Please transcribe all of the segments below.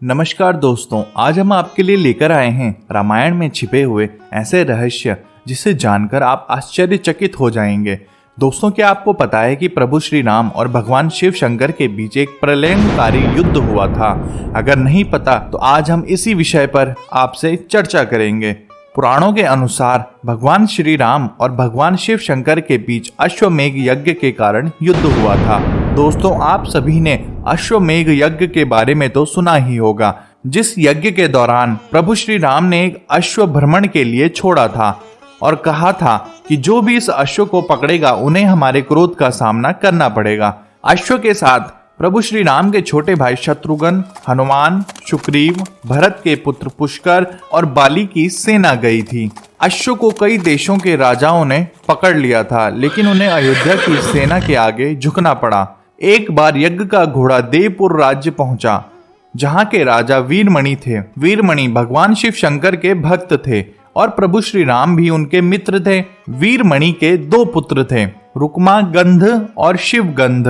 नमस्कार दोस्तों, आज हम आपके लिए लेकर आए हैं रामायण में छिपे हुए ऐसे रहस्य जिसे जानकर आप आश्चर्यचकित हो जाएंगे। दोस्तों, क्या आपको पता है कि प्रभु श्री राम और भगवान शिव शंकर के बीच एक प्रलयंकारी युद्ध हुआ था? अगर नहीं पता तो आज हम इसी विषय पर आपसे चर्चा करेंगे। पुराणों के अनुसार भगवान श्री राम और भगवान शिव शंकर के बीच अश्वमेध यज्ञ के कारण युद्ध हुआ था। दोस्तों, आप सभी ने अश्वमेध यज्ञ के बारे में तो सुना ही होगा, जिस यज्ञ के दौरान प्रभु श्री राम ने एक अश्व भ्रमण के लिए छोड़ा था और कहा था कि जो भी इस अश्व को पकड़ेगा उन्हें हमारे क्रोध का सामना करना पड़ेगा। अश्व के साथ प्रभु श्री राम के छोटे भाई शत्रुघ्न, हनुमान, सुग्रीव, भरत के पुत्र पुष्कर और बाली की सेना गई थी। अश्व को कई देशों के राजाओं ने पकड़ लिया था, लेकिन उन्हें अयोध्या की सेना के आगे झुकना पड़ा। एक बार यज्ञ का घोड़ा देवपुर राज्य पहुंचा, जहां के राजा वीरमणि थे। वीरमणि भगवान शिव शंकर के भक्त थे और प्रभु श्री राम भी उनके मित्र थे। वीरमणि के दो पुत्र थे, रुक्मागंध और शिवगंध।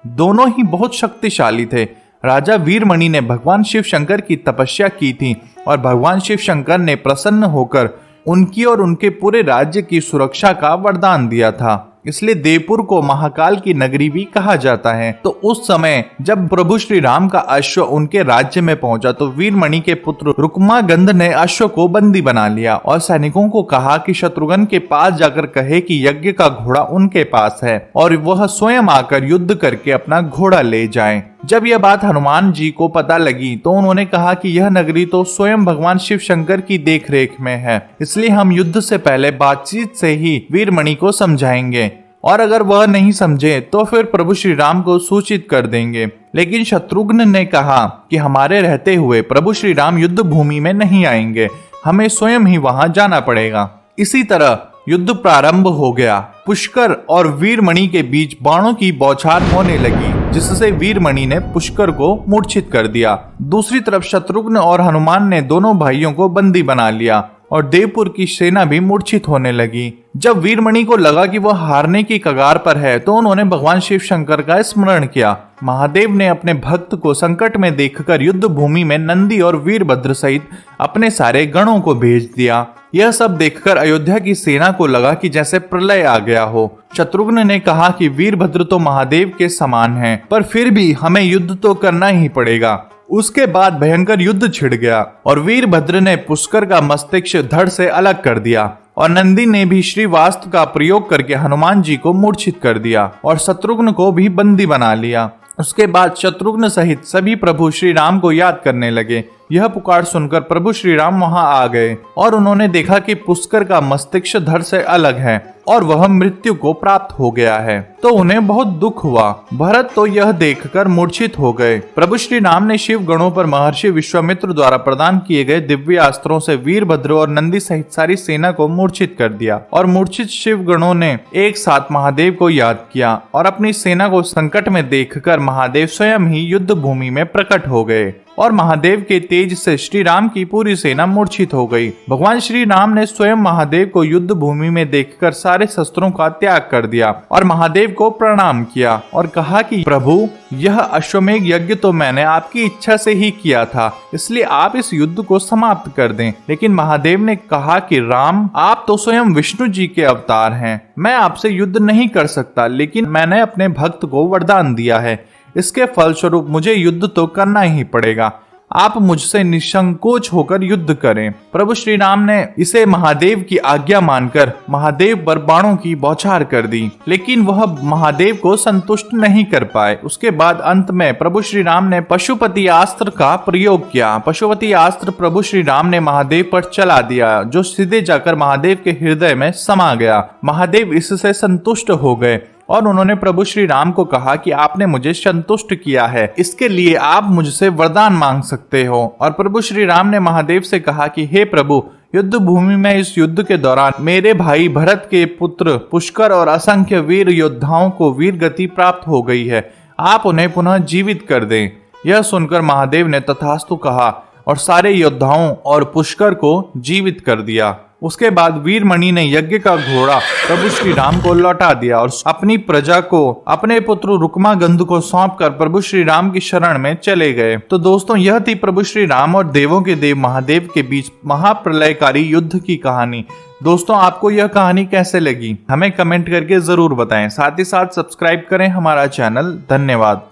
दोनों ही बहुत शक्तिशाली थे। राजा वीरमणि ने भगवान शिव शंकर की तपस्या की थी और भगवान शिव शंकर ने प्रसन्न होकर उनकी और उनके पूरे राज्य की सुरक्षा का वरदान दिया था। इसलिए देवपुर को महाकाल की नगरी भी कहा जाता है। तो उस समय जब प्रभु श्री राम का अश्व उनके राज्य में पहुंचा तो वीरमणि के पुत्र रुक्मागंध ने अश्व को बंदी बना लिया और सैनिकों को कहा कि शत्रुघ्न के पास जाकर कहे कि यज्ञ का घोड़ा उनके पास है और वह स्वयं आकर युद्ध करके अपना घोड़ा ले जाएं। जब यह बात हनुमान जी को पता लगी तो उन्होंने कहा कि यह नगरी तो स्वयं भगवान शिव शंकर की देखरेख में है, इसलिए हम युद्ध से पहले बातचीत से ही वीरमणि को समझाएंगे और अगर वह नहीं समझे तो फिर प्रभु श्री राम को सूचित कर देंगे। लेकिन शत्रुघ्न ने कहा कि हमारे रहते हुए प्रभु श्री राम युद्ध भूमि में नहीं आएंगे, हमें स्वयं ही वहां जाना पड़ेगा। इसी तरह युद्ध प्रारंभ हो गया। पुष्कर और वीरमणि के बीच बाणों की बौछार होने लगी, जिससे वीरमणि ने पुष्कर को मूर्छित कर दिया। दूसरी तरफ शत्रुघ्न और हनुमान ने दोनों भाइयों को बंदी बना लिया और देवपुर की सेना भी मूर्छित होने लगी। जब वीरमणि को लगा कि वह हारने की कगार पर है तो उन्होंने भगवान शिव शंकर का स्मरण किया। महादेव ने अपने भक्त को संकट में देखकर युद्ध भूमि में नंदी और वीरभद्र सहित अपने सारे गणों को भेज दिया। यह सब देखकर अयोध्या की सेना को लगा कि जैसे प्रलय आ गया हो। शत्रुघ्न ने कहा कि वीरभद्र तो महादेव के समान हैं, पर फिर भी हमें युद्ध तो करना ही पड़ेगा। उसके बाद भयंकर युद्ध छिड़ गया और वीरभद्र ने पुष्कर का मस्तिष्क धड़ से अलग कर दिया और नंदी ने भी श्रीवास्त्र का प्रयोग करके हनुमान जी को मूर्छित कर दिया और शत्रुघ्न को भी बंदी बना लिया। उसके बाद शत्रुघ्न सहित सभी प्रभु श्री राम को याद करने लगे। यह पुकार सुनकर प्रभु श्री राम वहां आ गए और उन्होंने देखा कि पुष्कर का मस्तिष्क धड़ से अलग है और वह मृत्यु को प्राप्त हो गया है, तो उन्हें बहुत दुख हुआ। भरत तो यह देखकर मूर्छित हो गए। प्रभु श्री राम ने शिव गणों पर महर्षि विश्वामित्र द्वारा प्रदान किए गए दिव्य अस्त्रों से वीरभद्र और नंदी सहित सारी सेना को मूर्छित कर दिया और मूर्छित शिव गणों ने एक साथ महादेव को याद किया और अपनी सेना को संकट में देखकर महादेव स्वयं ही युद्ध भूमि में प्रकट हो गए और महादेव के तेज से श्री राम की पूरी सेना मूर्छित हो गई। भगवान श्री राम ने स्वयं महादेव को युद्ध भूमि में देखकर सारे शस्त्रों का त्याग कर दिया और महादेव को प्रणाम किया और कहा कि प्रभु, यह अश्वमेध यज्ञ तो मैंने आपकी इच्छा से ही किया था, इसलिए आप इस युद्ध को समाप्त कर दें। लेकिन महादेव ने कहा कि राम, आप तो स्वयं विष्णु जी के अवतार हैं, मैं आपसे युद्ध नहीं कर सकता, लेकिन मैंने अपने भक्त को वरदान दिया है, इसके फलस्वरूप मुझे युद्ध तो करना ही पड़ेगा। आप मुझसे निसंकोच होकर युद्ध करें। प्रभु श्री राम ने इसे महादेव की आज्ञा मानकर महादेव पर बाणों की बौछार कर दी, लेकिन वह महादेव को संतुष्ट नहीं कर पाए। उसके बाद अंत में प्रभु श्री राम ने पशुपति अस्त्र का प्रयोग किया। पशुपति अस्त्र प्रभु श्री राम ने महादेव पर चला दिया, जो सीधे जाकर महादेव के हृदय में समा गया। महादेव इससे संतुष्ट हो गए और उन्होंने प्रभु श्री राम को कहा कि आपने मुझे संतुष्ट किया है, इसके लिए आप मुझसे वरदान मांग सकते हो। और प्रभु श्री राम ने महादेव से कहा कि हे प्रभु, युद्ध भूमि में इस युद्ध के दौरान मेरे भाई भरत के पुत्र पुष्कर और असंख्य वीर योद्धाओं को वीर गति प्राप्त हो गई है, आप उन्हें पुनः जीवित कर दें। यह सुनकर महादेव ने तथास्तु कहा और सारे योद्धाओं और पुष्कर को जीवित कर दिया। उसके बाद वीरमणि ने यज्ञ का घोड़ा प्रभु श्री राम को लौटा दिया और अपनी प्रजा को अपने पुत्र रुक्मागंध को सौंपकर प्रभु श्री राम की शरण में चले गए। तो दोस्तों, यह थी प्रभु श्री राम और देवों के देव महादेव के बीच महाप्रलयकारी युद्ध की कहानी। दोस्तों, आपको यह कहानी कैसे लगी हमें कमेंट करके जरूर बताएं। साथ ही साथ सब्सक्राइब करें हमारा चैनल। धन्यवाद।